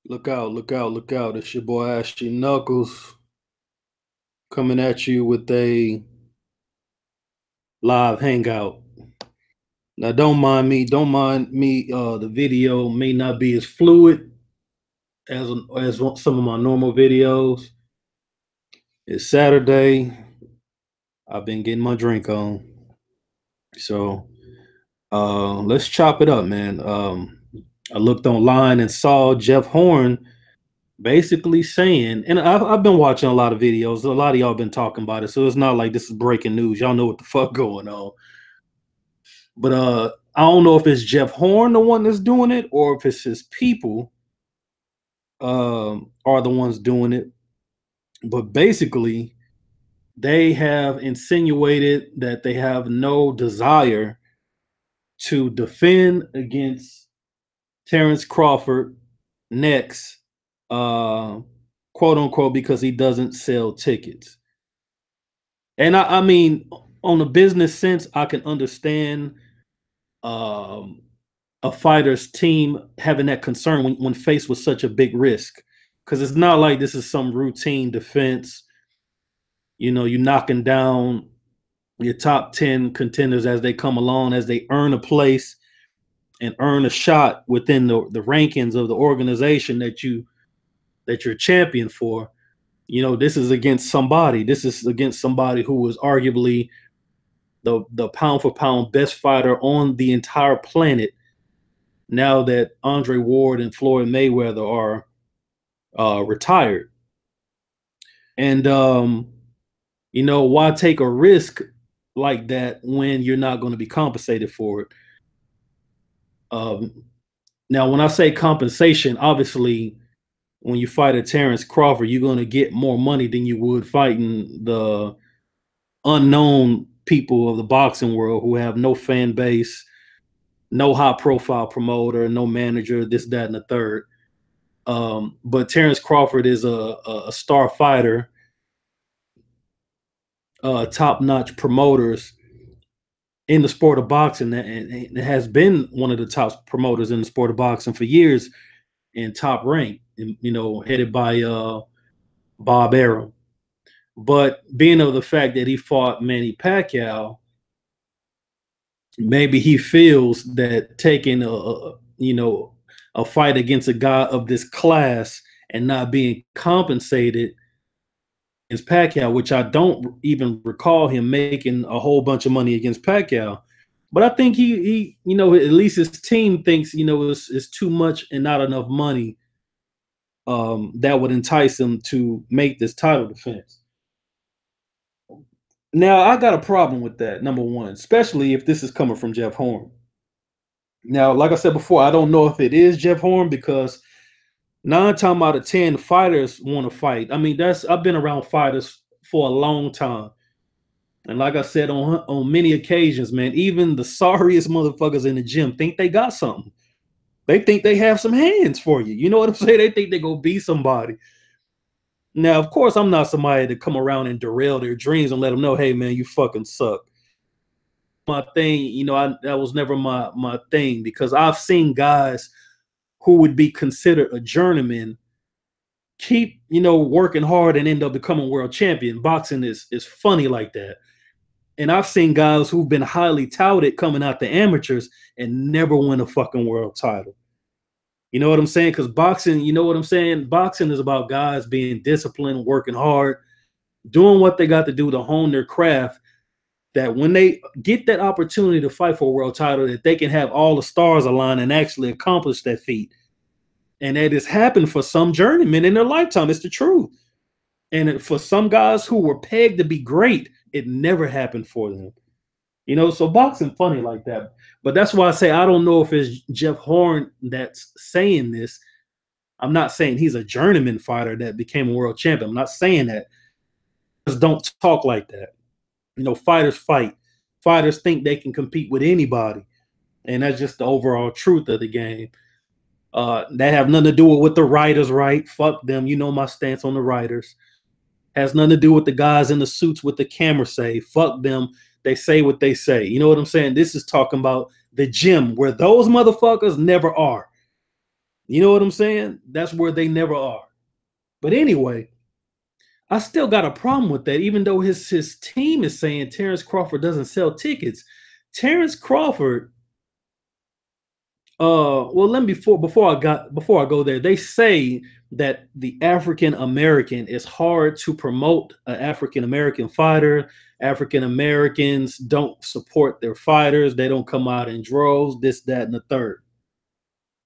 Look out, look out, look out. It's your boy Ashley Knuckles coming at you with a live hangout. Now don't mind me, the video may not be as fluid as some of my normal videos. It's Saturday. I've been getting my drink on. So let's chop it up, man. I looked online and saw Jeff Horn basically saying, and I've been watching a lot of videos. A lot of y'all been talking about it, so it's not like this is breaking news. Y'all know what the fuck going on. But I don't know if it's Jeff Horn the one that's doing it, or if it's his people are the ones doing it. But basically, they have insinuated that they have no desire to defend against Terrence Crawford next, quote unquote, because he doesn't sell tickets. And I mean, on a business sense, I can understand um, a fighter's team having that concern when faced with such a big risk, because it's not like this is some routine defense. You know, you're knocking down your top 10 contenders as they come along, as they earn a place and earn a shot within the rankings of the organization that you're champion for. You know, this is against somebody. This is against somebody who was arguably the pound for pound best fighter on the entire planet. Now that Andre Ward and Floyd Mayweather are retired, and you know, why take a risk like that when you're not going to be compensated for it? Um, Now, when I say compensation, obviously, when you fight a Terrence Crawford, you're going to get more money than you would fighting the unknown people of the boxing world who have no fan base, no high profile promoter, no manager, this, that, and the third. But Terrence Crawford is a star fighter, top notch promoters in the sport of boxing, and has been one of the top promoters in the sport of boxing for years, in top rank, and, you know, headed by Bob Arum. But being of the fact that he fought Manny Pacquiao, maybe he feels that taking you know, a fight against a guy of this class and not being compensated against Pacquiao, which I don't even recall him making a whole bunch of money against Pacquiao. But I think he you know, at least his team thinks, you know, it's too much and not enough money that would entice him to make this title defense. Now, I got a problem with that, number one, especially if this is coming from Jeff Horn. Now, like I said before, I don't know if it is Jeff Horn, because nine times out of 10 fighters want to fight. I mean, that's I've been around fighters for a long time. And like I said on many occasions, man, even the sorriest motherfuckers in the gym think they got something. They think they have some hands for you. You know what I'm saying? They think they go beat somebody. Now, of course, I'm not somebody to come around and derail their dreams and let them know, hey, man, you fucking suck. My thing, you know, that was never my thing, because I've seen guys who would be considered a journeyman keep, you know, working hard and end up becoming world champion. Boxing is funny like that. And I've seen guys who've been highly touted coming out the amateurs and never win a fucking world title. You know what I'm saying? Because boxing, you know what I'm saying? Boxing is about guys being disciplined, working hard, doing what they got to do to hone their craft, that when they get that opportunity to fight for a world title, that they can have all the stars align and actually accomplish that feat. And that has happened for some journeymen in their lifetime. It's the truth. And for some guys who were pegged to be great, it never happened for them. You know, so boxing funny like that. But that's why I say I don't know if it's Jeff Horn that's saying this. I'm not saying he's a journeyman fighter that became a world champion. I'm not saying that. Just don't talk like that. You know, fighters fight. Fighters think they can compete with anybody. And that's just the overall truth of the game. That have nothing to do with what the writers write. Fuck them. You know my stance on the writers. Has nothing to do with the guys in the suits with the camera say. Fuck them. They say what they say. You know what I'm saying? This is talking about the gym, where those motherfuckers never are. You know what I'm saying? That's where they never are. But anyway, I still got a problem with that, even though his team is saying Terrence Crawford doesn't sell tickets. Terrence Crawford, well, let me before I go there, they say that the African American is hard to promote an African American fighter. African Americans don't support their fighters, they don't come out in droves, this, that, and the third.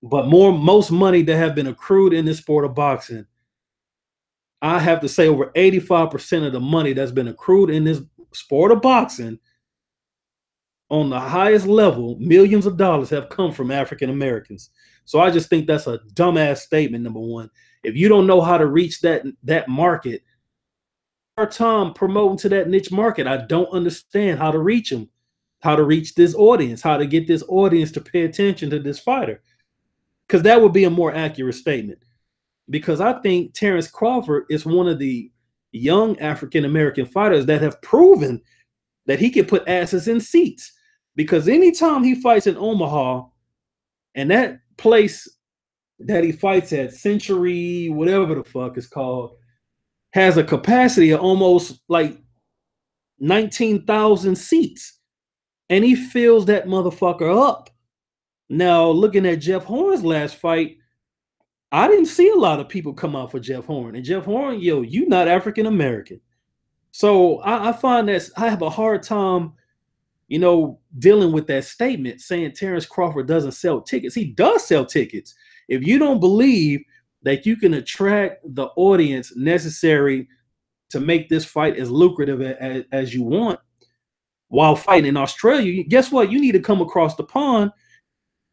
But most money that have been accrued in this sport of boxing, I have to say over 85% of the money that's been accrued in this sport of boxing on the highest level, millions of dollars have come from African Americans. So I just think that's a dumbass statement, number one. If you don't know how to reach that market, our time promoting to that niche market, I don't understand how to reach them, how to reach this audience, how to get this audience to pay attention to this fighter. Because that would be a more accurate statement. Because I think Terrence Crawford is one of the young African American fighters that have proven that he can put asses in seats. Because anytime he fights in Omaha, and that place that he fights at, Century, whatever the fuck it's called, has a capacity of almost like 19,000 seats. And he fills that motherfucker up. Now, looking at Jeff Horn's last fight, I didn't see a lot of people come out for Jeff Horn. And Jeff Horn, yo, you not African American. So I find that I have a hard time, dealing with that statement saying Terrence Crawford doesn't sell tickets. He does sell tickets. If you don't believe that you can attract the audience necessary to make this fight as lucrative as you want while fighting in Australia, guess what? You need to come across the pond,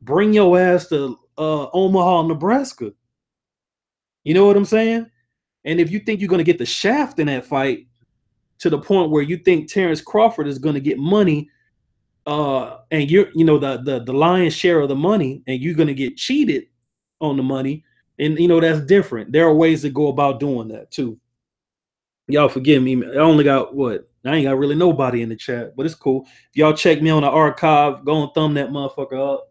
bring your ass to Omaha, Nebraska. You know what I'm saying? And if you think you're going to get the shaft in that fight to the point where you think Terrence Crawford is going to get money, and the lion's share of the money, and you're going to get cheated on the money, and that's different. There are ways to go about doing that too. Y'all forgive me. I only got I ain't got really nobody in the chat, but it's cool. If y'all check me on the archive, go and thumb that motherfucker up.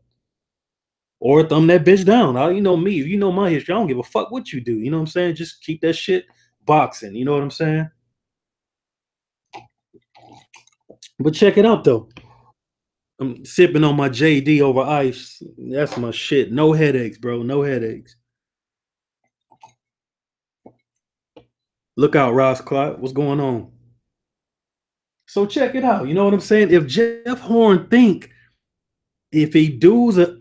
Or thumb that bitch down. You know me. If you know my history, I don't give a fuck what you do. You know what I'm saying? Just keep that shit boxing. You know what I'm saying? But check it out, though. I'm sipping on my JD over ice. That's my shit. No headaches, bro. No headaches. Look out, Ross Clark. What's going on? So check it out. You know what I'm saying? If Jeff Horn think if he does a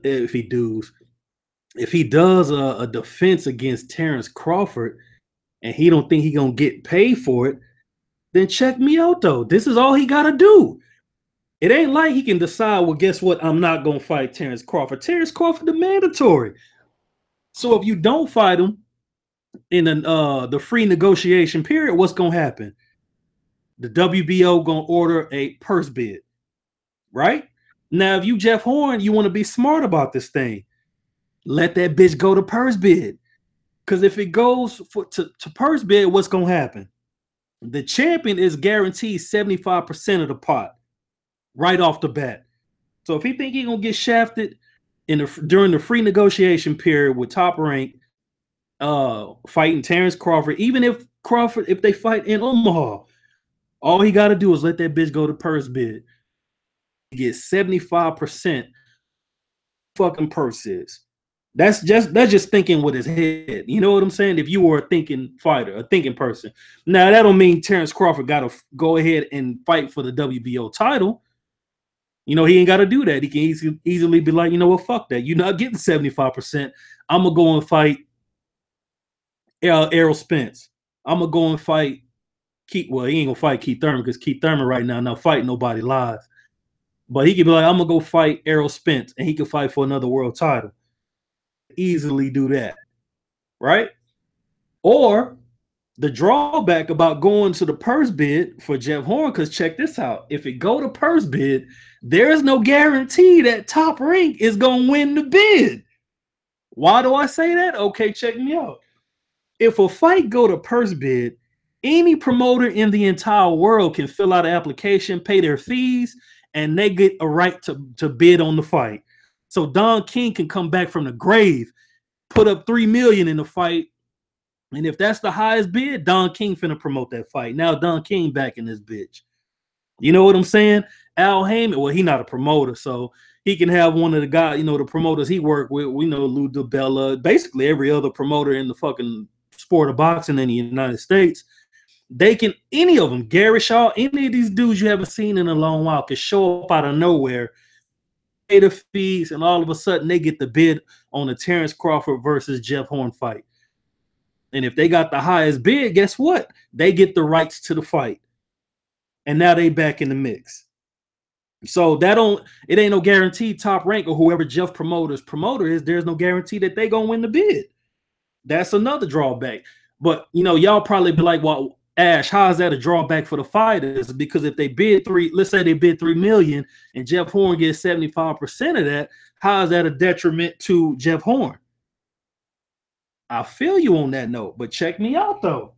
defense against Terrence Crawford and he don't think he gonna get paid for it, then check me out though. This is all he gotta do. It ain't like he can decide, well, guess what? I'm not gonna fight Terrence Crawford. Terrence Crawford the mandatory. So if you don't fight him in the free negotiation period, what's gonna happen? The WBO gonna order a purse bid, right? Now, if you Jeff Horn, you want to be smart about this thing. Let that bitch go to purse bid. Because if it goes to purse bid, what's going to happen? The champion is guaranteed 75% of the pot right off the bat. So if he think he's going to get shafted during the free negotiation period with Top Rank fighting Terrence Crawford, even if they fight in Omaha, all he got to do is let that bitch go to purse bid. Get 75% fucking purses. That's just thinking with his head. You know what I'm saying? If you were a thinking fighter, a thinking person. Now that don't mean Terrence Crawford got to go ahead and fight for the WBO title. He ain't got to do that. He can easily be like, you know what, fuck that. You're not getting 75%. I'm gonna go and fight Errol Spence. I'm gonna go and fight Keith. Well, he ain't gonna fight Keith Thurman because Keith Thurman right now not fighting nobody live. But he could be like, I'm gonna go fight Errol Spence, and he could fight for another world title. Easily do that, right? Or the drawback about going to the purse bid for Jeff Horn, because check this out: if it go to purse bid, there is no guarantee that Top Rank is gonna win the bid. Why do I say that? Okay, check me out. If a fight go to purse bid, any promoter in the entire world can fill out an application, pay their fees, and they get a right to bid on the fight. So Don King can come back from the grave put up $3 million in the fight. And if that's the highest bid, Don King finna promote that fight. Now Don King back in this bitch. You know what I'm saying? Al Heyman, well, he not a promoter, so he can have one of the guys, you know, the promoters he worked with. We know Lou DiBella, basically every other promoter in the fucking sport of boxing in the United States. They can, any of them, Gary Shaw, any of these dudes you haven't seen in a long while can show up out of nowhere, pay the fees, and all of a sudden they get the bid on the Terrence Crawford versus Jeff Horn fight. And if they got the highest bid, guess what? They get the rights to the fight. And now they back in the mix. So it ain't no guarantee Top Rank or whoever Jeff promoter is, there's no guarantee that they gonna win the bid. That's another drawback. But you know, y'all probably be like, well, Ash, how is that a drawback for the fighters? Because if they bid let's say they bid $3 million and Jeff Horn gets 75% of that, how is that a detriment to Jeff Horn? I feel you on that note, but check me out though.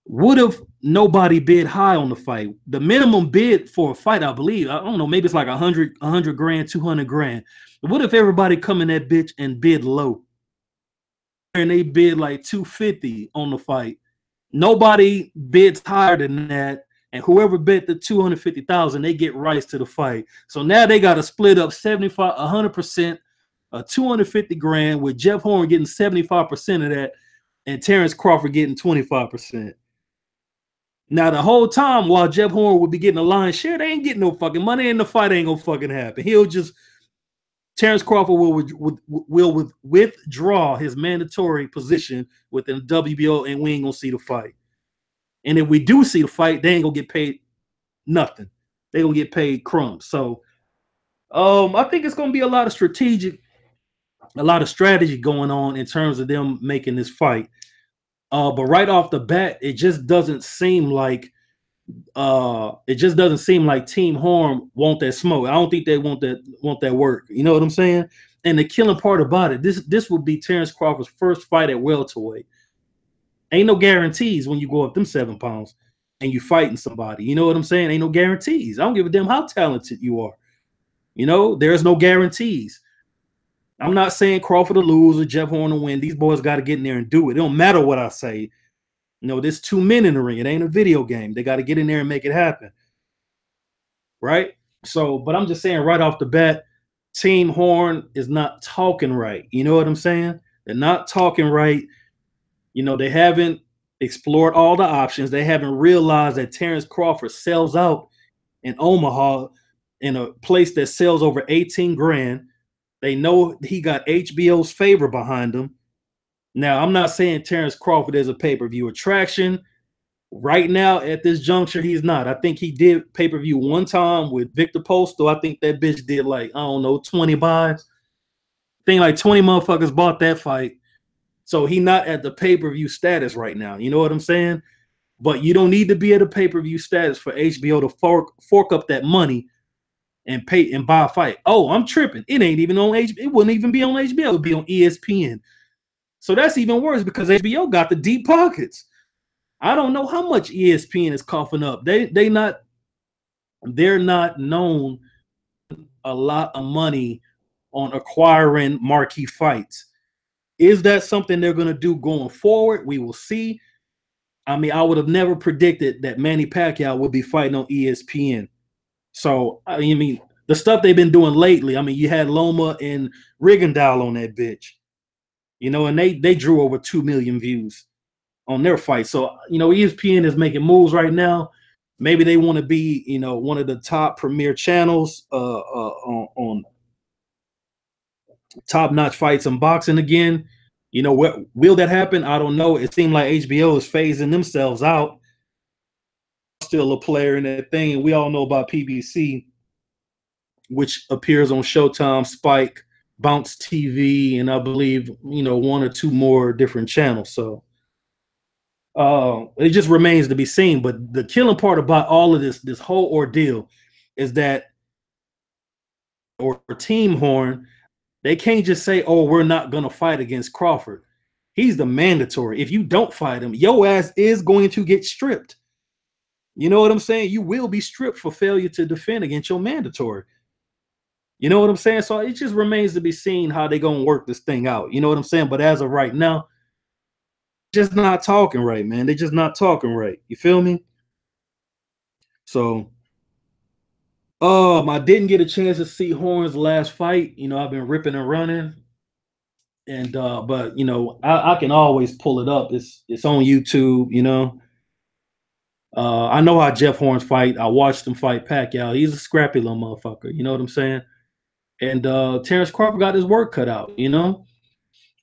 What if nobody bid high on the fight? The minimum bid for a fight, I believe, I don't know, maybe it's like 100 grand, 200 grand. What if everybody come in that bitch and bid low? And they bid like 250 on the fight. Nobody bids higher than that. And whoever bid the 250,000, they get rights to the fight. So now they got to split up 100%, 250 grand, with Jeff Horn getting 75% of that and Terrence Crawford getting 25%. Now, the whole time while Jeff Horn would be getting a lion's share, they ain't getting no fucking money, and the fight ain't gonna fucking happen. Terrence Crawford will withdraw his mandatory position within the WBO, and we ain't gonna see the fight. And if we do see the fight, they ain't gonna get paid nothing. They gonna get paid crumbs. So, I think it's gonna be a lot of strategy going on in terms of them making this fight. But right off the bat, it just doesn't seem like Team Horn want that smoke. I don't think they want that work. You know what I'm saying? And the killing part about it, this would be Terrence Crawford's first fight at welterweight. Ain't no guarantees when you go up them 7 pounds and you fighting somebody. You know what I'm saying? Ain't no guarantees. I don't give a damn how talented you are. You know, there's no guarantees. I'm not saying Crawford will lose or Jeff Horn will win. These boys got to get in there and do it. It don't matter what I say. You know, there's 2 men in the ring. It ain't a video game. They got to get in there and make it happen. Right? So, but I'm just saying right off the bat, Team Horn is not talking right. You know what I'm saying? They're not talking right. You know, they haven't explored all the options. They haven't realized that Terrence Crawford sells out in Omaha in a place that sells over 18 grand. They know he got HBO's favor behind him. Now, I'm not saying Terrence Crawford is a pay-per-view attraction. Right now, at this juncture, he's not. I think he did pay-per-view one time with Victor Postal. I think that bitch did like, I don't know, 20 buys. I think like 20 motherfuckers bought that fight. So he not at the pay-per-view status right now. You know what I'm saying? But you don't need to be at a pay-per-view status for HBO to fork up that money and pay and buy a fight. Oh, I'm tripping. It ain't even on HBO. It wouldn't even be on HBO. It would be on ESPN. So that's even worse because HBO got the deep pockets. I don't know how much ESPN is coughing up. They're not known a lot of money on acquiring marquee fights. Is that something they're going to do going forward? We will see. I mean, I would have never predicted that Manny Pacquiao would be fighting on ESPN. So, I mean, the stuff they've been doing lately, I mean, you had Loma and Rigondeaux on that bitch, you know, and they drew over 2 million views on their fight. So, you know, ESPN is making moves right now. Maybe they want to be, you know, one of the top premier channels on top-notch fights in boxing again. You know, will that happen? I don't know. It seemed like HBO is phasing themselves out. Still a player in that thing, and we all know about PBC, which appears on Showtime, Spike, Bounce TV, and I believe, you know, 1 or 2 more different channels. So it just remains to be seen. But the killing part about all of this whole ordeal is that, or Team Horn, they can't just say, oh, we're not going to fight against Crawford. He's the mandatory. If you don't fight him, your ass is going to get stripped. You know what I'm saying? You will be stripped for failure to defend against your mandatory. You know what I'm saying? So it just remains to be seen how they gonna work this thing out. You know what I'm saying? But as of right now, just not talking right, man. They just not talking right. You feel me? So I didn't get a chance to see Horn's last fight. You know, I've been ripping and running. And but you know, I can always pull it up. It's on YouTube, you know. I know how Jeff Horns fight. I watched him fight Pacquiao. He's a scrappy little motherfucker. You know what I'm saying? And Terrence Crawford got his work cut out. You know,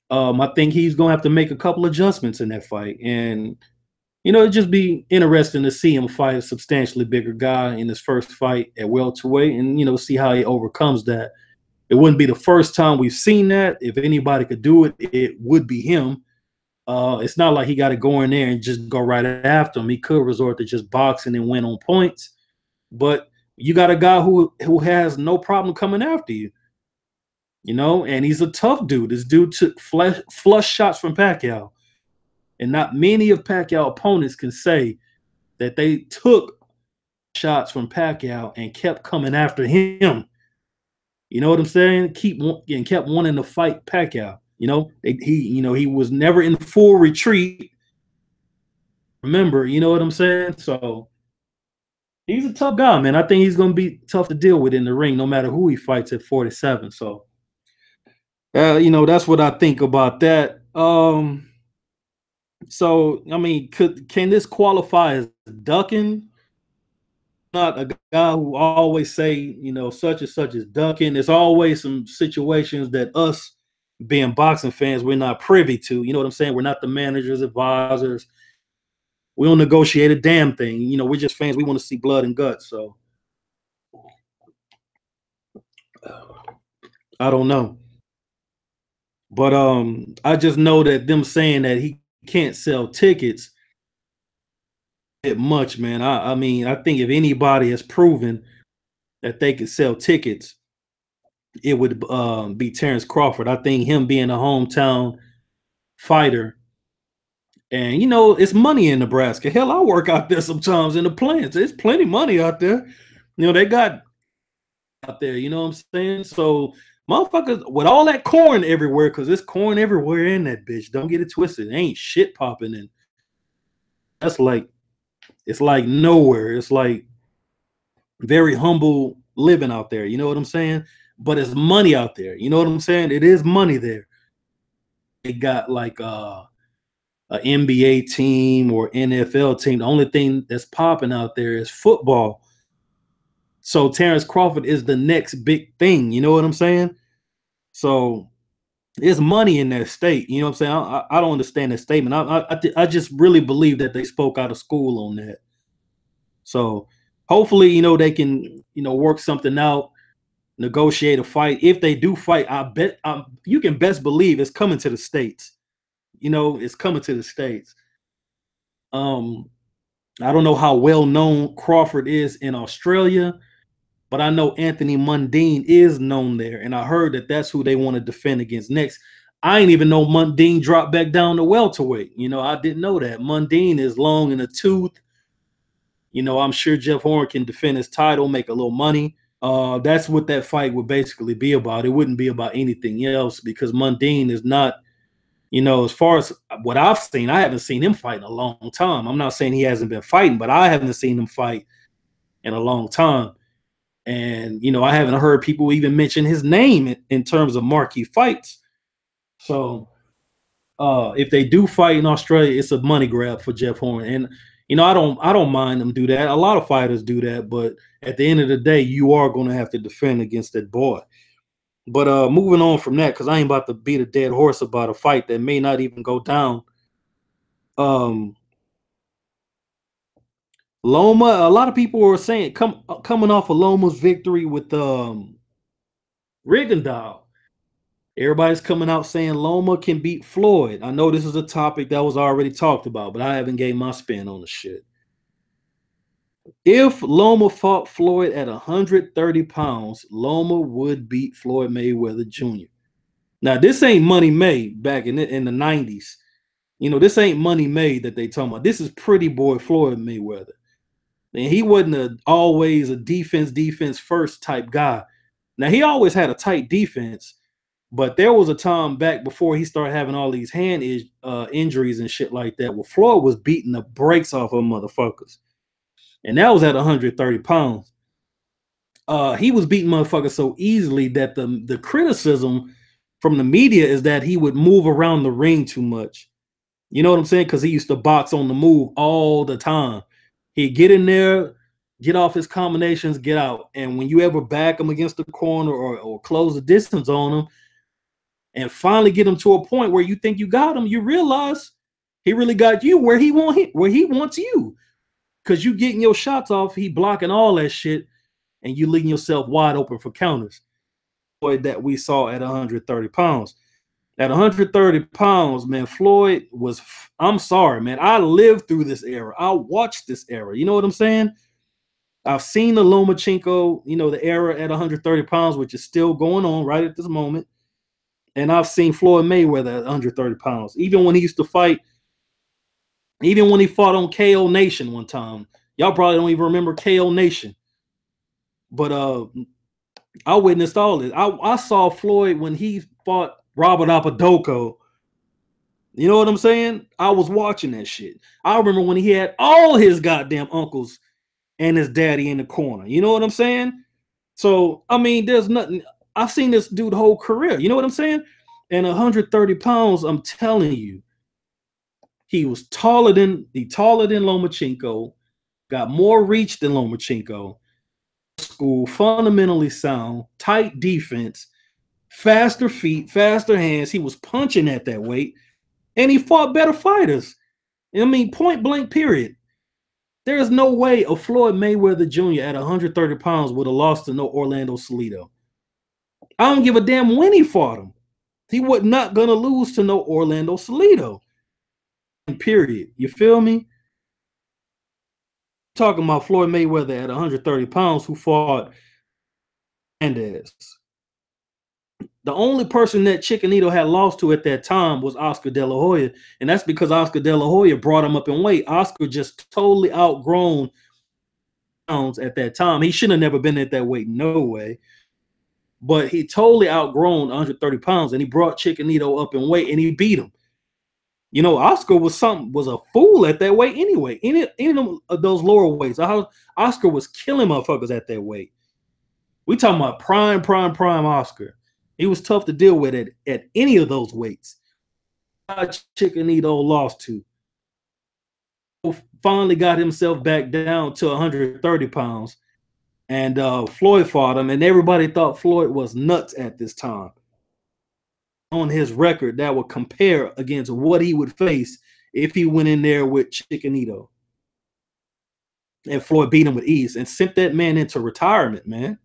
I think he's gonna have to make a couple adjustments in that fight, and you know, it'd just be interesting to see him fight a substantially bigger guy in his first fight at welterweight, and you know, see how he overcomes that. It wouldn't be the first time we've seen that. If anybody could do it, it would be him. It's not like he got to go in there and just go right after him. He could resort to just boxing and win on points, but you got a guy who has no problem coming after you, you know, and he's a tough dude. This dude took flush shots from Pacquiao, and not many of Pacquiao opponents can say that they took shots from Pacquiao and kept coming after him. You know what I'm saying? Kept wanting to fight Pacquiao. You know, he was never in full retreat. Remember, you know what I'm saying? So he's a tough guy, man. I think he's gonna be tough to deal with in the ring, no matter who he fights at 47. So, you know, that's what I think about that. So I mean, can this qualify as ducking? Not a guy who always say, you know, such and such is ducking. There's always some situations that us being boxing fans, we're not privy to. You know what I'm saying? We're not the managers, advisors. We don't negotiate a damn thing. You know, we're just fans. We want to see blood and guts. So I don't know. But I just know that them saying that he can't sell tickets that much, man. I mean, I think if anybody has proven that they could sell tickets, it would be Terrence Crawford. I think him being a hometown fighter, and you know, it's money in Nebraska. Hell, I work out there sometimes in the plants. There's plenty of money out there. You know, they got out there. You know what I'm saying? So, motherfuckers, with all that corn everywhere, because there's corn everywhere in that bitch. Don't get it twisted. It ain't shit popping, and that's like it's like nowhere. It's like very humble living out there. You know what I'm saying? But it's money out there. You know what I'm saying? It is money there. They got like an NBA team or NFL team. The only thing that's popping out there is football. So Terrence Crawford is the next big thing. You know what I'm saying? So there's money in that state. You know what I'm saying? I don't understand that statement. I just really believe that they spoke out of school on that. So hopefully, you know, they can, you know, work something out, negotiate a fight. If they do fight, I bet you can best believe it's coming to the States. You know, it's coming to the States. Um, I don't know how well known Crawford is in Australia, but I know Anthony Mundine is known there, and I heard that that's who they want to defend against next. I ain't even know Mundine dropped back down to welterweight. You know, I didn't know that. Mundine is long in the tooth. You know, I'm sure Jeff Horn can defend his title, make a little money. That's what that fight would basically be about. It wouldn't be about anything else because Mundine is not, you know, as far as what I've seen, I haven't seen him fight in a long time. I'm not saying he hasn't been fighting, but I haven't seen him fight in a long time. And, you know, I haven't heard people even mention his name in terms of marquee fights. So if they do fight in Australia, it's a money grab for Jeff Horn. And, you know, I don't mind them do that. A lot of fighters do that, but at the end of the day, you are going to have to defend against that boy. But moving on from that, because I ain't about to beat a dead horse about a fight that may not even go down. Um, Loma, a lot of people were saying coming off of Loma's victory with Rigondeaux. Everybody's coming out saying Loma can beat Floyd. I know this is a topic that was already talked about, but I haven't gave my spin on the shit. If Loma fought Floyd at 130 pounds, Loma would beat Floyd Mayweather Jr. Now, this ain't money made back in the 90s. You know, this ain't money made that they talking about. This is pretty boy Floyd Mayweather. And he wasn't always a defense first type guy. Now he always had a tight defense, but there was a time back before he started having all these hand injuries and shit like that, where Floyd was beating the brakes off of motherfuckers, and that was at 130 pounds. He was beating motherfuckers so easily that the criticism from the media is that he would move around the ring too much. You know what I'm saying? Because he used to box on the move all the time. He'd get in there, get off his combinations, get out. And when you ever back him against the corner or close the distance on him and finally get him to a point where you think you got him, you realize he really got you where he wants you. Because you getting your shots off, he blocking all that shit, and you leaving yourself wide open for counters. That we saw at 130 pounds. At 130 pounds, man, Floyd was, I'm sorry, man. I lived through this era. I watched this era. You know what I'm saying? I've seen the Lomachenko, you know, the era at 130 pounds, which is still going on right at this moment. And I've seen Floyd Mayweather at 130 pounds. Even when he used to fight, even when he fought on KO Nation one time. Y'all probably don't even remember KO Nation. But I witnessed all this. I saw Floyd when he fought Robert Apadoko. You know what I'm saying? I was watching that shit. I remember when he had all his goddamn uncles and his daddy in the corner. You know what I'm saying? So, I mean, there's nothing. I've seen this dude whole career. You know what I'm saying? And 130 pounds, I'm telling you, he was taller than Lomachenko, got more reach than Lomachenko. School, fundamentally sound, tight defense, faster feet, faster hands. He was punching at that weight, and he fought better fighters. I mean, point blank, period. There is no way a Floyd Mayweather Jr. at 130 pounds would have lost to no Orlando Salido. I don't give a damn when he fought him. He was not going to lose to no Orlando Salido. Period. You feel me? Talking about Floyd Mayweather at 130 pounds who fought Hernandez. The only person that Chicanito had lost to at that time was Oscar De La Hoya, and that's because Oscar De La Hoya brought him up in weight. Oscar just totally outgrown pounds at that time. He should have never been at that weight, no way. But he totally outgrown 130 pounds, and he brought Chicanito up in weight, and he beat him. You know, Oscar was a fool at that weight anyway. Any of those lower weights, Oscar was killing motherfuckers at that weight. We talking about prime Oscar. He was tough to deal with at any of those weights. Chicanito lost to. Finally got himself back down to 130 pounds. And Floyd fought him, and everybody thought Floyd was nuts at this time. On his record, that would compare against what he would face if he went in there with Chicanito. And Floyd beat him with ease and sent that man into retirement, man.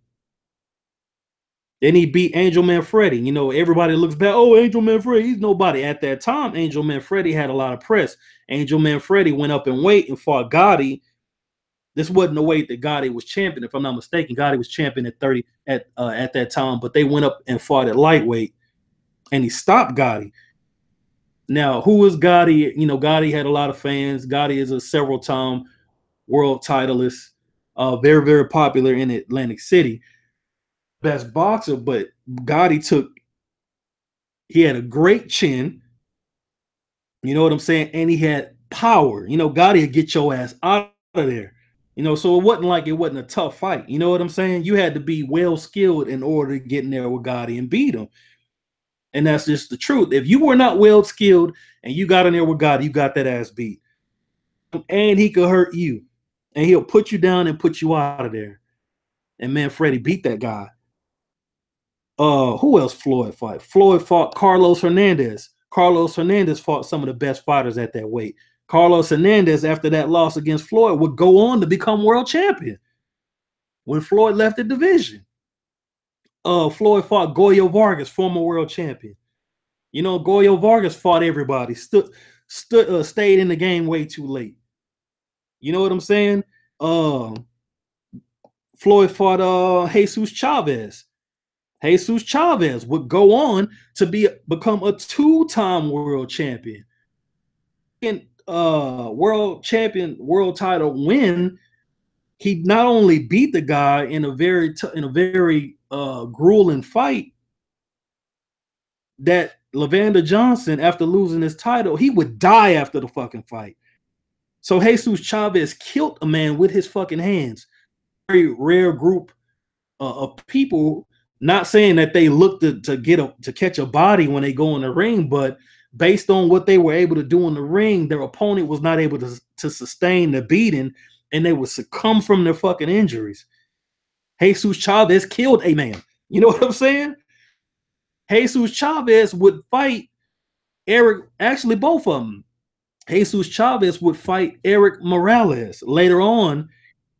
Then he beat Angel Manfredi. You know, everybody looks back, oh, Angel Manfredi, he's nobody. At that time, Angel Manfredi had a lot of press. Angel Manfredi went up in weight and fought Gotti. This wasn't the weight that Gotti was champion, if I'm not mistaken. Gotti was champion at 30 at that time, but they went up and fought at lightweight, and he stopped Gotti. Now, who is Gotti? You know, Gotti had a lot of fans. Gotti is a several-time world titleist, very, very popular in Atlantic City. Best boxer, but Gotti he had a great chin. You know what I'm saying? And he had power. You know, Gotti would get your ass out of there. You know, so it wasn't a tough fight. You know what I'm saying? You had to be well skilled in order to get in there with Gotti and beat him. And that's just the truth. If you were not well skilled and you got in there with Gotti, you got that ass beat. And he could hurt you. And he'll put you down and put you out of there. And Manfredi beat that guy. Who else Floyd fought? Floyd fought Carlos Hernandez. Carlos Hernandez fought some of the best fighters at that weight. Carlos Hernandez, after that loss against Floyd, would go on to become world champion when Floyd left the division. Floyd fought Goyo Vargas, former world champion. You know, Goyo Vargas fought everybody, stayed in the game way too late. You know what I'm saying? Floyd fought Jesus Chavez. Jesus Chavez would go on to become a two-time world champion. And world title win he not only beat the guy in a very grueling fight, that Levander Johnson, after losing his title, he would die after the fucking fight. So Jesus Chavez killed a man with his fucking hands. Very rare group of people. Not saying that they look to catch a body when they go in the ring, but based on what they were able to do in the ring, their opponent was not able to sustain the beating, and they would succumb from their fucking injuries. Jesus Chavez killed a man. You know what I'm saying? Jesus Chavez would fight Eric, actually both of them. Jesus Chavez would fight Eric Morales later on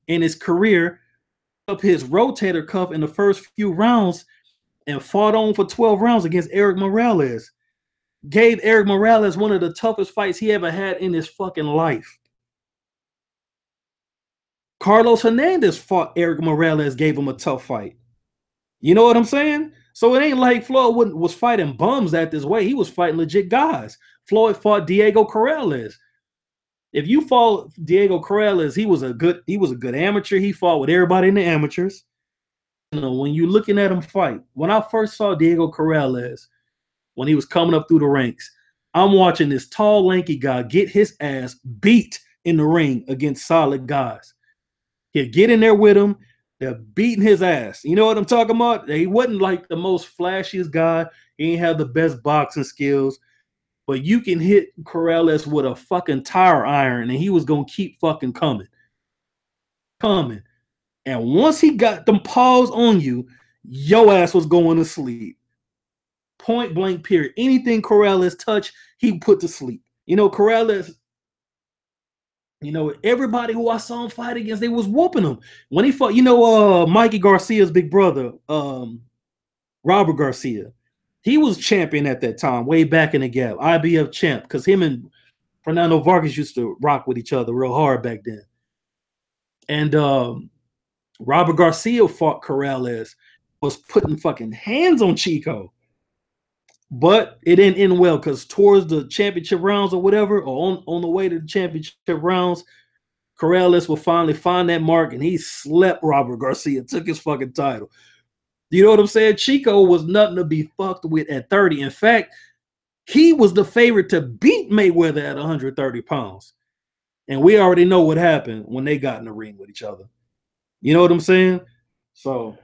in his career, up his rotator cuff in the first few rounds and fought on for 12 rounds against Eric Morales. Gave Eric Morales one of the toughest fights he ever had in his fucking life. Carlos Hernandez fought Eric Morales, gave him a tough fight. You know what I'm saying? So it ain't like Floyd was fighting bums at this way. He was fighting legit guys. Floyd fought Diego Corrales. If you fought Diego Corrales, he was a good amateur. He fought with everybody in the amateurs. You know, when you're looking at him fight, when I first saw Diego Corrales, when he was coming up through the ranks, I'm watching this tall, lanky guy get his ass beat in the ring against solid guys. He'll get in there with him. They're beating his ass. You know what I'm talking about? He wasn't like the most flashiest guy. He ain't have the best boxing skills. But you can hit Corrales with a fucking tire iron, and he was going to keep fucking coming. And once he got them paws on you, your ass was going to sleep. Point blank, period. Anything Corrales touched, he put to sleep. You know, Corrales, you know, everybody who I saw him fight against, they was whooping him. When he fought, you know, Mikey Garcia's big brother, Robert Garcia. He was champion at that time, way back in the gap, IBF champ, because him and Fernando Vargas used to rock with each other real hard back then. And Robert Garcia fought Corrales, was putting fucking hands on Chico. But it didn't end well because towards the championship rounds or whatever, or on the way to the championship rounds, Corrales will finally find that mark, and he slept Robert Garcia, took his fucking title. You know what I'm saying? Chico was nothing to be fucked with at 30. In fact, he was the favorite to beat Mayweather at 130 pounds. And we already know what happened when they got in the ring with each other. You know what I'm saying? So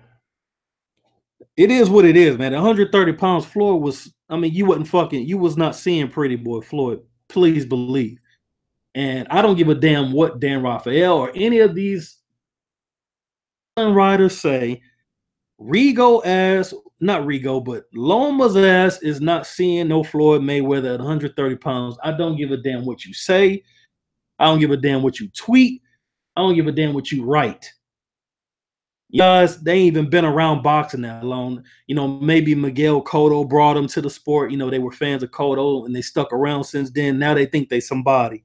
it is what it is, man. 130 pounds, Floyd was, I mean, you was not seeing Pretty Boy Floyd. Please believe. And I don't give a damn what Dan Rafael or any of these writers say. But Loma's ass is not seeing no Floyd Mayweather at 130 pounds. I don't give a damn what you say. I don't give a damn what you tweet. I don't give a damn what you write. You guys, they ain't even been around boxing that long. You know, maybe Miguel Cotto brought them to the sport. You know, they were fans of Cotto and they stuck around since then. Now they think they somebody.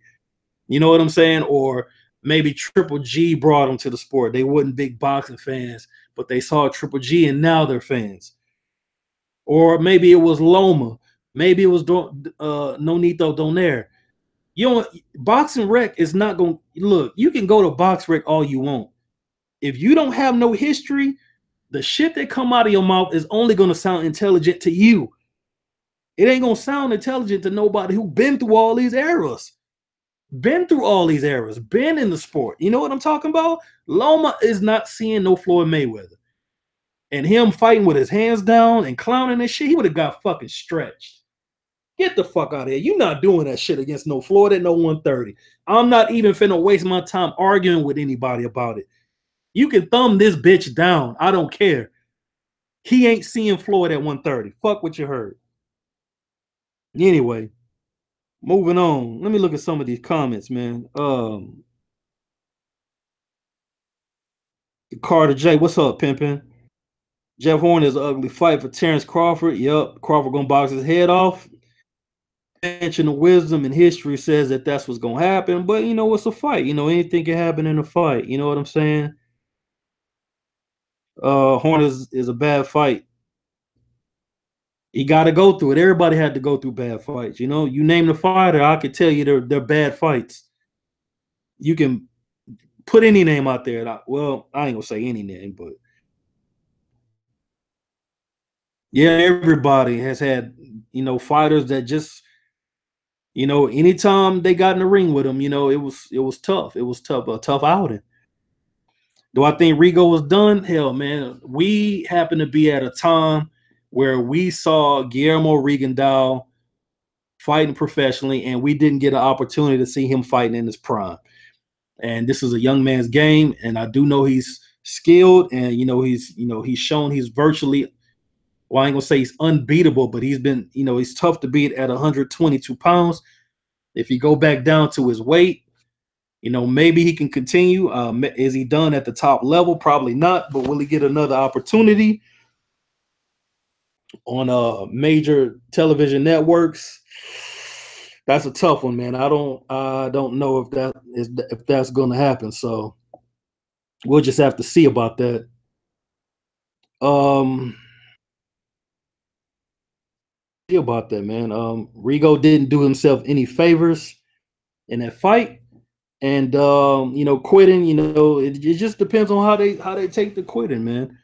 You know what I'm saying? Or maybe Triple G brought them to the sport. They wasn't big boxing fans, but they saw Triple G and now they're fans. Or maybe it was Loma. Maybe it was Nonito Donaire. You know, Boxing Rec is not going to look. You can go to Box Rec all you want. If you don't have no history, the shit that come out of your mouth is only going to sound intelligent to you. It ain't going to sound intelligent to nobody who been through all these eras. Been through all these eras. Been in the sport. You know what I'm talking about? Loma is not seeing no Floyd Mayweather. And him fighting with his hands down and clowning and shit, he would have got fucking stretched. Get the fuck out of here. You're not doing that shit against no Floyd at no 130. I'm not even finna waste my time arguing with anybody about it. You can thumb this bitch down. I don't care. He ain't seeing Floyd at 130. Fuck what you heard. Anyway, moving on. Let me look at some of these comments, man. Carter J, what's up, pimpin'? Jeff Horn is an ugly fight for Terrence Crawford. Yup, Crawford gonna box his head off. Conventional wisdom and history says that that's what's gonna happen, but you know, it's a fight. You know, anything can happen in a fight. You know what I'm saying? Horn is a bad fight. He got to go through it. Everybody had to go through bad fights. You know, you name the fighter, I could tell you they're bad fights. You can put any name out there. Well, I ain't gonna say any name, but yeah, everybody has had, fighters that just, anytime they got in the ring with him, it was tough. It was tough, a tough outing. Do I think Rigo was done? Hell, man, we happen to be at a time where we saw Guillermo Rigondeaux fighting professionally, and we didn't get an opportunity to see him fighting in his prime. And this is a young man's game, and I do know he's skilled, and he's shown he's virtually, well, I ain't gonna say he's unbeatable, but he's been, he's tough to beat at 122 pounds. If you go back down to his weight, maybe he can continue. Is he done at the top level? Probably not, but will he get another opportunity on major television networks? That's a tough one, man. I don't know if that's going to happen. So we'll just have to see about that. See about that, man. Rigo didn't do himself any favors in that fight, and quitting. It just depends on how they take the quitting, man.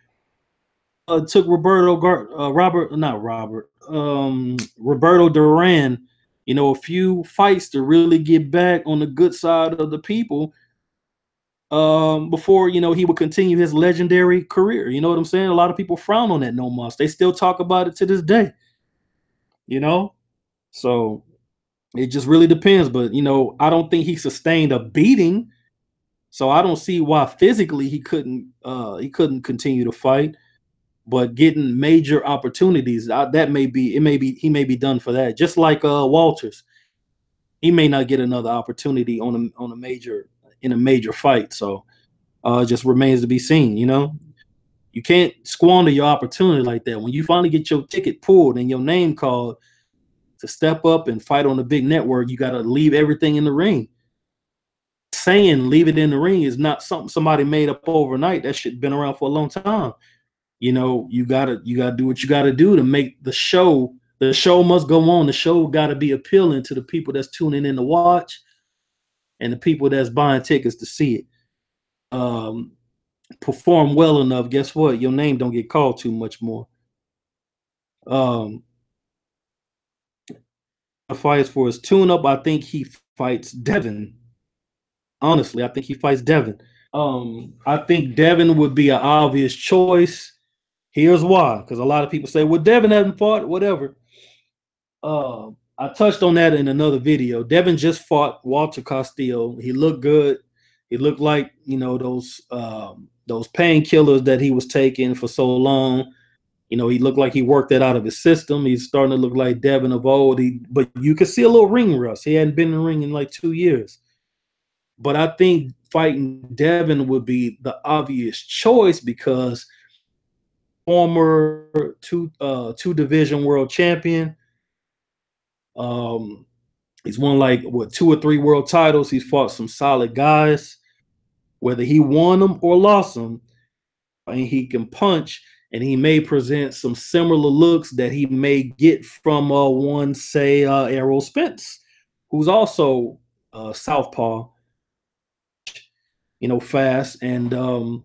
Took Roberto Duran, a few fights to really get back on the good side of the people, before he would continue his legendary career. You know what I'm saying? A lot of people frown on that no mas. They still talk about it to this day. So it just really depends. But I don't think he sustained a beating, so I don't see why physically he couldn't continue to fight. But getting major opportunities, he may be done for that. Just like Walters, he may not get another opportunity in a major fight. So it just remains to be seen. You can't squander your opportunity like that. When you finally get your ticket pulled and your name called to step up and fight on a big network, you got to leave everything in the ring. Saying leave it in the ring is not something somebody made up overnight. That shit been around for a long time. You gotta do what you gotta do to make the show. The show must go on. The show gotta be appealing to the people that's tuning in to watch, and the people that's buying tickets to see it. Perform well enough, guess what? Your name don't get called too much more. Fights for his tune-up, I think he fights Devin. Honestly, I think he fights Devin. I think Devin would be an obvious choice. Here's why, because a lot of people say, well, Devin hasn't fought, whatever. I touched on that in another video. Devin just fought Walter Castillo. He looked good. He looked like, those painkillers that he was taking for so long. He looked like he worked that out of his system. He's starting to look like Devin of old. But you could see a little ring rust. He hadn't been in the ring in like 2 years. But I think fighting Devin would be the obvious choice because former two division world champion. He's won like 2 or 3 world titles. He's fought some solid guys. Whether he won them or lost them, and he can punch, and he may present some similar looks that he may get from one, say, Errol Spence, who's also southpaw, fast, and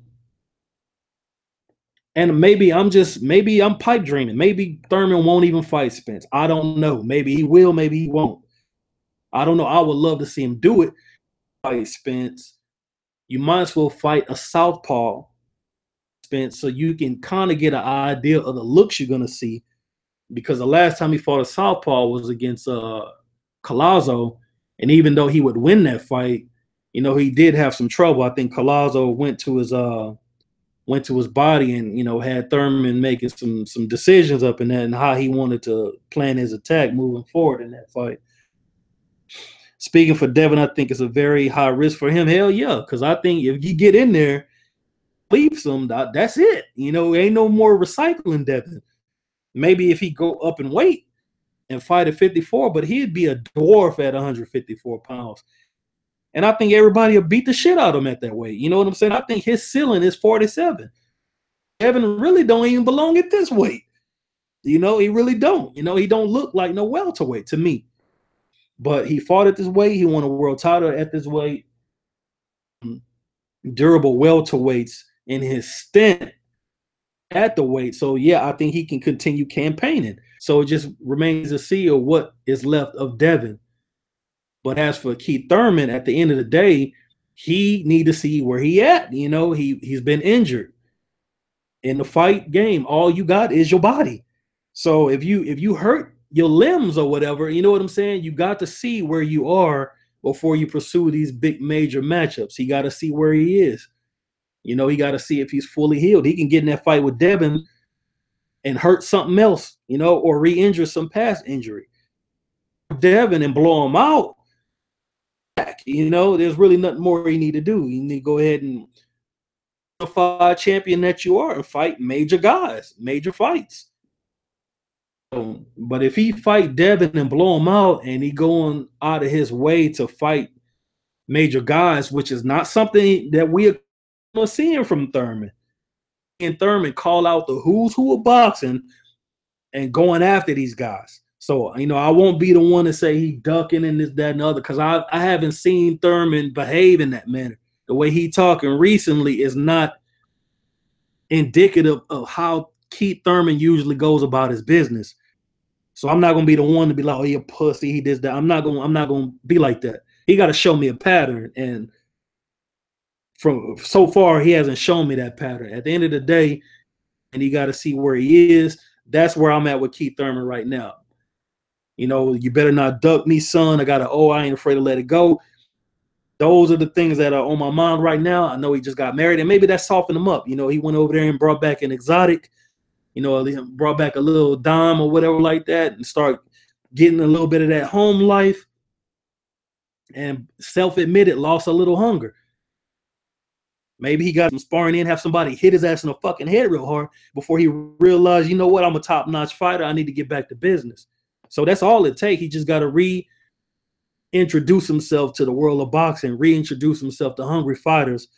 maybe I'm pipe dreaming. Maybe Thurman won't even fight Spence. I don't know. Maybe he will. Maybe he won't. I don't know. I would love to see him do it. Fight Spence. You might as well fight a southpaw Spence so you can kind of get an idea of the looks you're gonna see. Because the last time he fought a southpaw was against Collazo, and even though he would win that fight, he did have some trouble. I think Collazo went to his body and had Thurman making some decisions up in that and how he wanted to plan his attack moving forward in that fight. Speaking for Devin, I think it's a very high risk for him. Hell yeah, because I think if you get in there, leaves him, that's it. Ain't no more recycling Devin. Maybe if he go up in weight and fight at 54, but he'd be a dwarf at 154 pounds. And I think everybody will beat the shit out of him at that weight. You know what I'm saying? I think his ceiling is 47. Devin really don't even belong at this weight. He really don't. He don't look like no welterweight to me. But he fought at this weight. He won a world title at this weight. durable welterweights in his stint at the weight. So yeah, I think he can continue campaigning. So it just remains to see what is left of Devin. But as for Keith Thurman, at the end of the day, he need to see where he at. You know, he's been injured in the fight game. All you got is your body. So if you hurt your limbs or whatever, you know what I'm saying? You got to see where you are before you pursue these big major matchups. He got to see where he is. You know, he got to see if he's fully healed. He can get in that fight with Devin and hurt something else, you know, or re-injure some past injury. Devin and blow him out. You know, there's really nothing more you need to do. You need to go ahead and fight champion that you are and fight major guys, major fights. But if he fight Devin and blow him out, and he going out of his way to fight major guys, which is not something that we are seeing from Thurman. And Thurman call out the who's who of boxing and going after these guys. So, you know, I won't be the one to say he ducking and this, that, and the other, because I haven't seen Thurman behave in that manner. The way he talking recently is not indicative of how Keith Thurman usually goes about his business. So I'm not gonna be the one to be like, oh, you pussy, he did that. I'm not gonna be like that. He got to show me a pattern, and from so far he hasn't shown me that pattern. At the end of the day, and he got to see where he is. That's where I'm at with Keith Thurman right now. You know, you better not duck me, son. I ain't afraid to let it go. Those are the things that are on my mind right now. I know he just got married, and maybe that softened him up. You know, he went over there and brought back an exotic, you know, brought back a little dime or whatever like that, and start getting a little bit of that home life, and self-admitted lost a little hunger. Maybe he got some sparring in, have somebody hit his ass in the fucking head real hard before he realized, you know what, I'm a top-notch fighter. I need to get back to business. So that's all it takes. He just got to reintroduce himself to the world of boxing, reintroduce himself to hungry fighters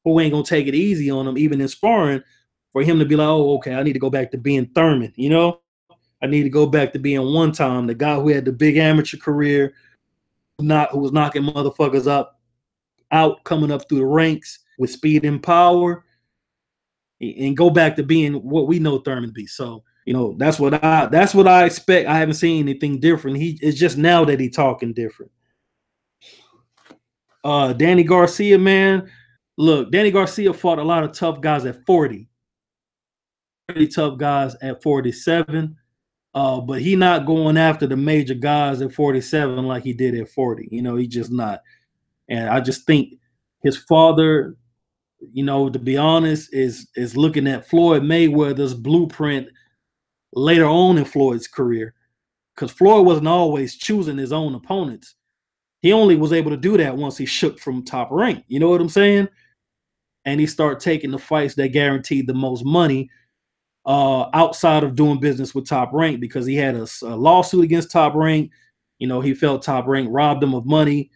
who ain't going to take it easy on him, even in sparring, for him to be like, oh, okay, I need to go back to being Thurman, you know? I need to go back to being one time the guy who had the big amateur career, who was knocking motherfuckers out coming up through the ranks with speed and power, and go back to being what we know Thurman to be. So, you know, that's what I expect. I haven't seen anything different. It's just now that he's talking different. Danny Garcia, man. Look, Danny Garcia fought a lot of tough guys at 40. Pretty tough guys at 47. But he not going after the major guys at 47 like he did at 40. You know, he just not. And I just think his father, you know, to be honest, is looking at Floyd Mayweather's blueprint later on in Floyd's career, because Floyd wasn't always choosing his own opponents. He only was able to do that once he shook from Top Rank. You know what I'm saying? And he started taking the fights that guaranteed the most money outside of doing business with Top Rank, because he had a lawsuit against Top Rank. You know, he felt Top Rank robbed him of money.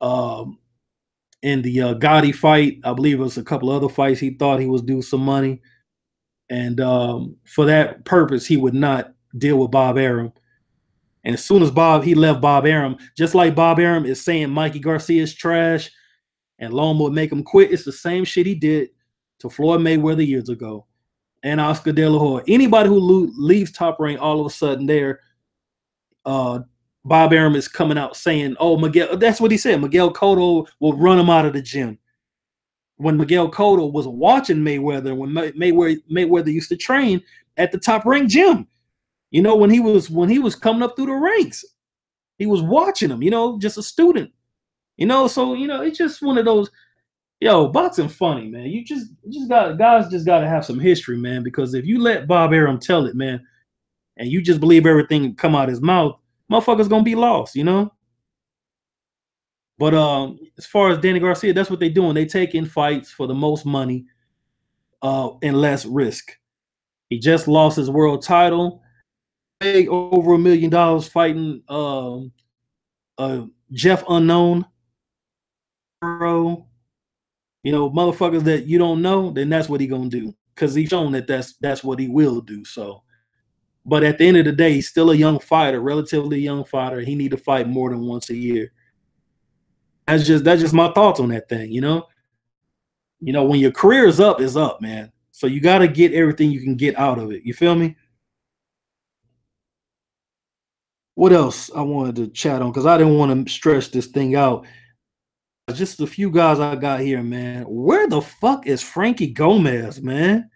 In the Gotti fight, I believe it was a couple other fights, he thought he was due some money. And for that purpose, he would not deal with Bob Arum. And as soon as he left Bob Arum, just like Bob Arum is saying Mikey Garcia is trash and Loma would make him quit, it's the same shit he did to Floyd Mayweather years ago and Oscar De La Hoya. Anybody who leaves Top Rank, all of a sudden there, Bob Arum is coming out saying, oh, Miguel, that's what he said. Miguel Cotto will run him out of the gym. When Miguel Cotto was watching Mayweather, when Mayweather used to train at the Top Rank gym, you know, when he was coming up through the ranks, he was watching him, you know, just a student, you know. So, you know, it's just one of those, yo, boxing funny, man. Guys just got to have some history, man, because if you let Bob Arum tell it, man, and you just believe everything come out his mouth, motherfuckers gonna be lost, you know. But as far as Danny Garcia, that's what they're doing. They take in fights for the most money and less risk. He just lost his world title, paid over $1 million fighting Jeff Unknown. You know, motherfuckers that you don't know, then that's what he gonna do, because he's shown that that's what he will do. So, but at the end of the day, he's still a young fighter, relatively young fighter. He need to fight more than once a year. That's just my thoughts on that thing, you know. You know, when your career is up, it's up, man. So you got to get everything you can get out of it. You feel me? What else I wanted to chat on because I didn't want to stretch this thing out. Just a few guys I got here, man. Where the fuck is Frankie Gomez, man?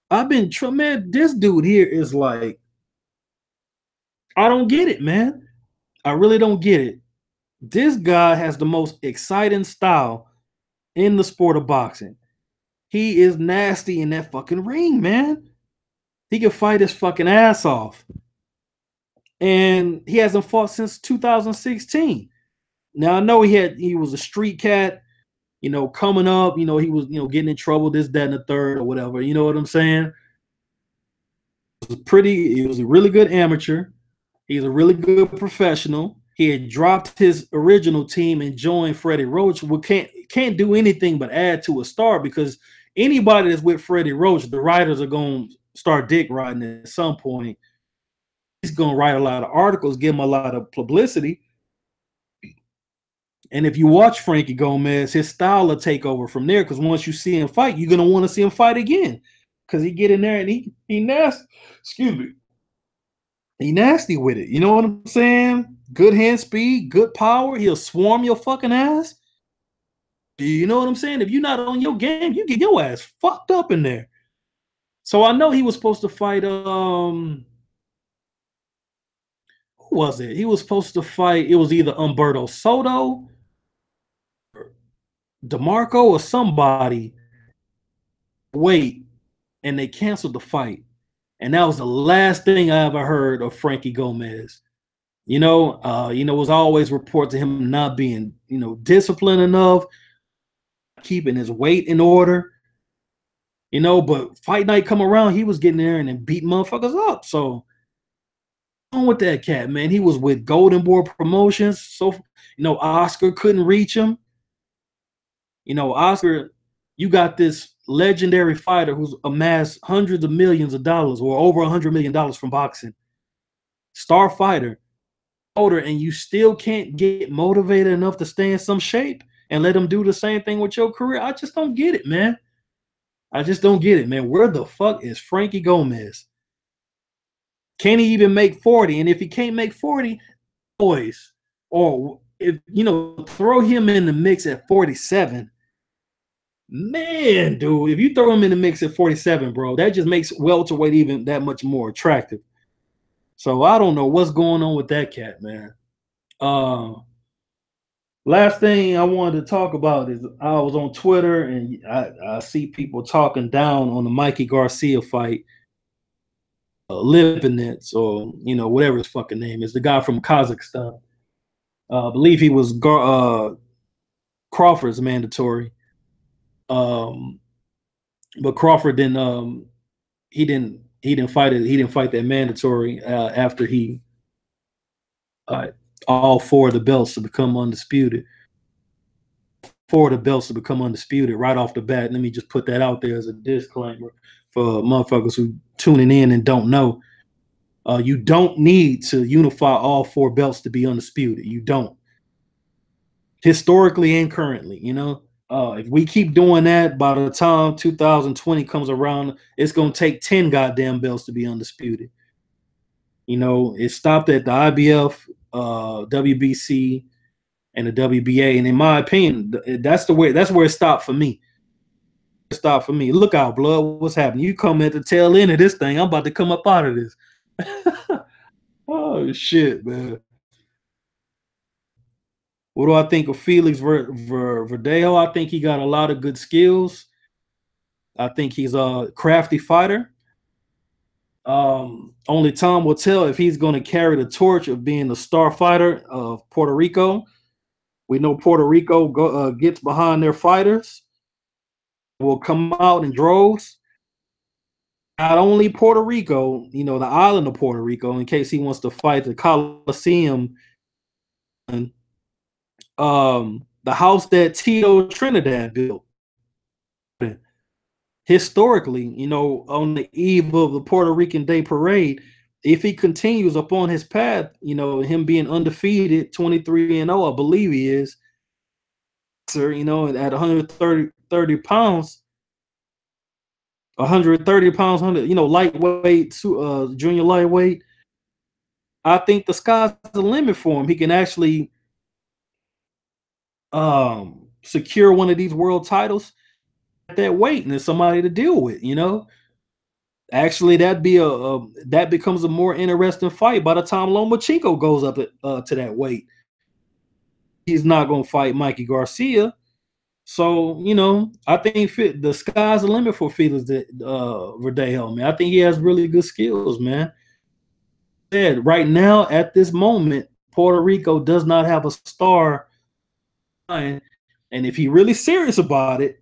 Man, this dude here is like, I don't get it, man. I really don't get it. This guy has the most exciting style in the sport of boxing. He is nasty in that fucking ring, man. He can fight his fucking ass off. And he hasn't fought since 2016. Now I know he was a street cat, you know, coming up, you know, he was, you know, getting in trouble, this, that, and the third, or whatever. You know what I'm saying? He was a really good amateur. He's a really good professional. He had dropped his original team and joined Freddie Roach. We can't do anything but add to a star because anybody that's with Freddie Roach, the writers are going to start dick riding at some point. He's going to write a lot of articles, give him a lot of publicity. And if you watch Frankie Gomez, his style will take over from there because once you see him fight, you're going to want to see him fight again because he get in there and he nasty. Excuse me. He nasty with it. You know what I'm saying? Good hand speed, good power. He'll swarm your fucking ass. You know what I'm saying? If you're not on your game, you get your ass fucked up in there. So I know he was supposed to fight who was it? He was supposed to fight, it was either Humberto Soto, or DeMarco, or somebody. Wait, and they canceled the fight. And that was the last thing I ever heard of Frankie Gomez. You know, it was always reports of him not being, you know, disciplined enough, keeping his weight in order. You know, but fight night come around, he was getting there and then beat motherfuckers up. So on with that cat, man. He was with Golden Boy Promotions. So, you know, Oscar couldn't reach him. You know, Oscar, you got this legendary fighter who's amassed hundreds of millions of dollars or over $100 million from boxing. Star fighter. Older, and you still can't get motivated enough to stay in some shape and let him do the same thing with your career. I just don't get it, man. I just don't get it, man. Where the fuck is Frankie Gomez? Can he even make 40? And if he can't make 40, boys, or if you know, throw him in the mix at 47. Man, dude, if you throw him in the mix at 47, bro, that just makes welterweight even that much more attractive. So I don't know what's going on with that cat, man. Last thing I wanted to talk about is I was on Twitter and I see people talking down on the Mikey Garcia fight, Lipinets, or you know whatever his fucking name is, the guy from Kazakhstan. I believe he was Crawford's mandatory, but Crawford didn't. He didn't fight it. He didn't fight that mandatory after he all four of the belts to become undisputed. Four of the belts to become undisputed right off the bat. Let me just put that out there as a disclaimer for motherfuckers who tuning in and don't know. You don't need to unify all four belts to be undisputed. You don't. Historically and currently, you know. If we keep doing that, by the time 2020 comes around, it's going to take 10 goddamn belts to be undisputed. You know, it stopped at the IBF, WBC, and the WBA. And in my opinion, that's where it stopped for me. It stopped for me. Look out, blood. What's happening? You come at the tail end of this thing. I'm about to come up out of this. Oh, shit, man. What do I think of Felix Verdejo? I think he got a lot of good skills. I think he's a crafty fighter. Only time will tell if he's going to carry the torch of being the star fighter of Puerto Rico. We know Puerto Rico gets behind their fighters, will come out in droves. Not only Puerto Rico, you know, the island of Puerto Rico, in case he wants to fight the Coliseum. The house that Tito Trinidad built. Historically, you know, on the eve of the Puerto Rican Day Parade, if he continues upon his path, you know, him being undefeated, 23-0, I believe he is, sir, you know, at 130 130 pounds, 130 pounds, 100, lightweight, junior lightweight. I think the sky's the limit for him. He can actually secure one of these world titles at that weight, and there's somebody to deal with. Actually, that becomes a more interesting fight by the time Lomachenko goes up to that weight. He's not going to fight Mikey Garcia. So, I think the sky's the limit for Felix Verdejo, man. I think he has really good skills, man. Right now, at this moment, Puerto Rico does not have a star. And if he really serious about it,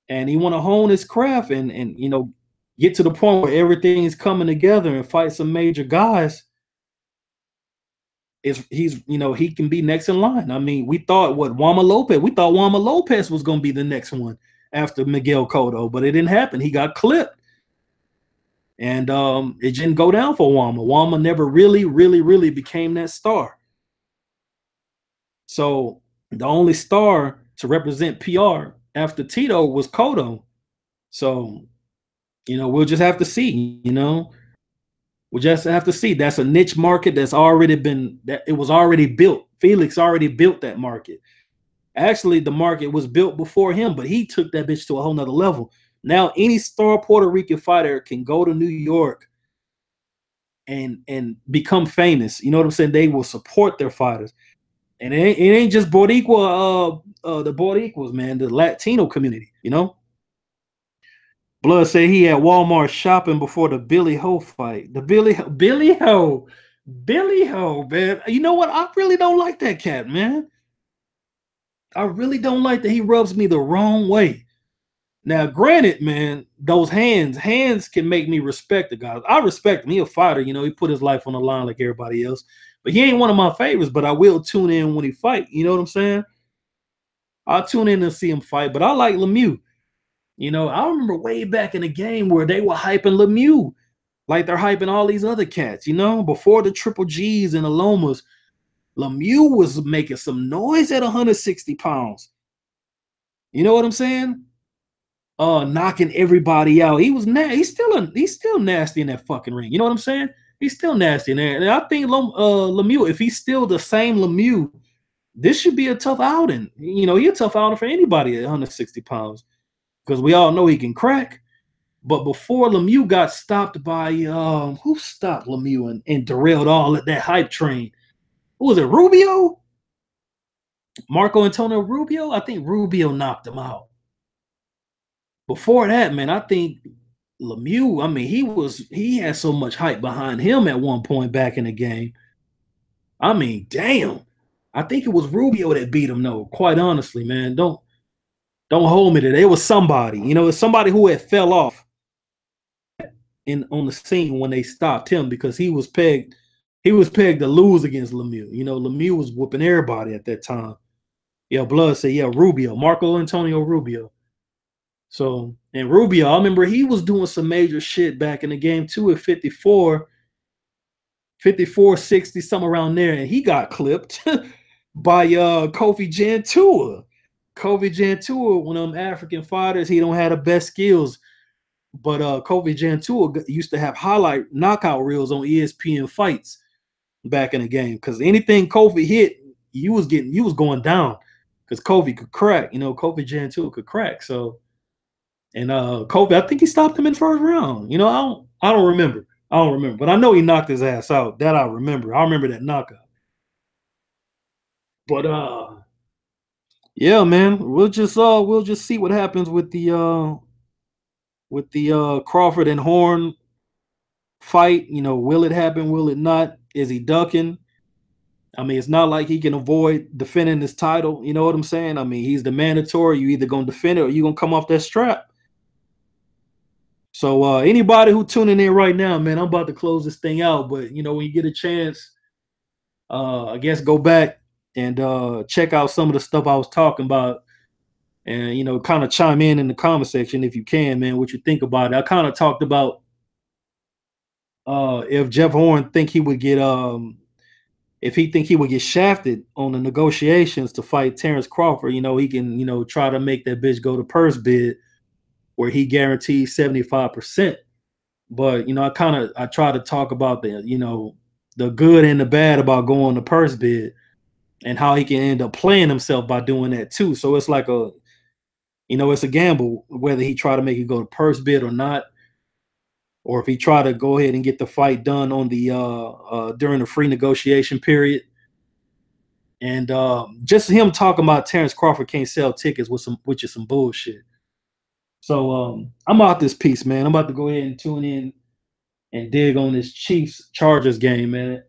and he want to hone his craft and get to the point where everything is coming together and fight some major guys, he can be next in line. I mean, we thought Wama Lopez was going to be the next one after Miguel Cotto, but it didn't happen. He got clipped, and it didn't go down for Wama. Wama never really became that star. So the only star to represent PR after Tito was Cotto. So we'll just have to see. We just have to see. That's a niche market it was already built. Felix already built that market. Actually, the market was built before him, but he took that bitch to a whole nother level. Now, any star Puerto Rican fighter can go to New York and become famous. You know what I'm saying? They will support their fighters. And it ain't just Boricua, the Boricuas, man, the Latino community, Blood said he at Walmart shopping before the Billy Ho fight. The Billy Ho, man. You know what? I really don't like that cat, man. I really don't like that. He rubs me the wrong way. Now, granted, man, those hands can make me respect the guy. I respect him. He a fighter, he put his life on the line like everybody else. But he ain't one of my favorites, but I will tune in when he fight. You know what I'm saying? I'll tune in and see him fight. But I like Lemieux. I remember way back in the game where they were hyping Lemieux like they're hyping all these other cats, before the Triple G's and the Lomas. Lemieux was making some noise at 160 pounds. You know what I'm saying? Knocking everybody out. He's still nasty in that fucking ring. You know what I'm saying? He's still nasty in there. And I think Lemieux, if he's still the same Lemieux, this should be a tough outing. He's a tough outing for anybody at 160 pounds. Because we all know he can crack. But before Lemieux got stopped by who stopped Lemieux and derailed all of that hype train? Who was it? Rubio? Marco Antonio Rubio? I think Rubio knocked him out. Before that, man, I think Lemieux, I mean, he had so much hype behind him at one point back in the game. I mean, damn. I think it was Rubio that beat him, though. Quite honestly, man. Don't hold me to that. It was somebody. It's somebody who had fell off on the scene when they stopped him because he was pegged to lose against Lemieux. Lemieux was whooping everybody at that time. Yeah, Blood said, yeah, Rubio, Marco Antonio Rubio. So, and Rubio, I remember he was doing some major shit back in the game too at 54, 60, somewhere around there, and he got clipped by Kofi Jantua. Kofi Jantua, one of them African fighters, he don't have the best skills. But Kofi Jantua used to have highlight knockout reels on ESPN fights back in the game. Because anything Kofi hit, you was going down. Because Kofi could crack. Kofi Jantua could crack. So, and Kofi, I think he stopped him in the first round. I don't remember. But I know he knocked his ass out. That I remember. I remember that knockout. But yeah, man, we'll just see what happens with the Crawford and Horn fight. Will it happen? Will it not? Is he ducking? I mean, it's not like he can avoid defending his title. You know what I'm saying? I mean, he's the mandatory. You either gonna defend it or you gonna come off that strap. So anybody who tuning in right now, man, I'm about to close this thing out. But when you get a chance, I guess go back and check out some of the stuff I was talking about, and kind of chime in the comment section if you can, man, what you think about it. I kind of talked about if Jeff Horn think he would get if he think he would get shafted on the negotiations to fight Terrence Crawford, he can, try to make that bitch go to purse bid where he guarantees 75%. But I try to talk about the good and the bad about going to purse bid and how he can end up playing himself by doing that too. So it's like it's a gamble whether he try to make it go to purse bid or not, or if he try to go ahead and get the fight done on the during the free negotiation period. And just him talking about Terrence Crawford can't sell tickets which is some bullshit. So I'm out this piece, man. I'm about to go ahead and tune in and dig on this Chiefs Chargers game, man.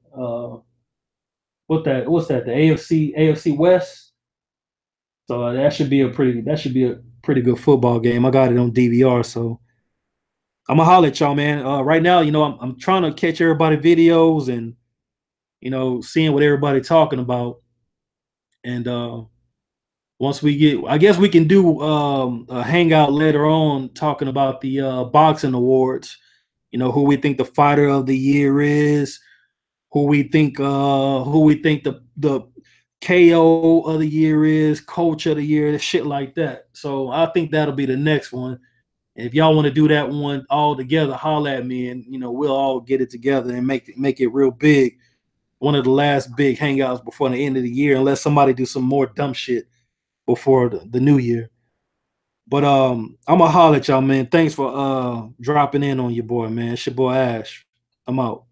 What's that? The AFC West. So that should be a pretty good football game. I got it on DVR, so I'm gonna holler at y'all, man. Right now, I'm trying to catch everybody videos and seeing what everybody talking about. And once we get, I guess we can do a hangout later on talking about the boxing awards. Who we think the fighter of the year is, who we think the KO of the year is, coach of the year, shit like that. So I think that'll be the next one. And if y'all want to do that one all together, holler at me, and we'll all get it together and make it real big. One of the last big hangouts before the end of the year, unless somebody do some more dumb shit before the new year. But I'm gonna holler at y'all, man. Thanks for dropping in on your boy, man. It's your boy Ash. I'm out.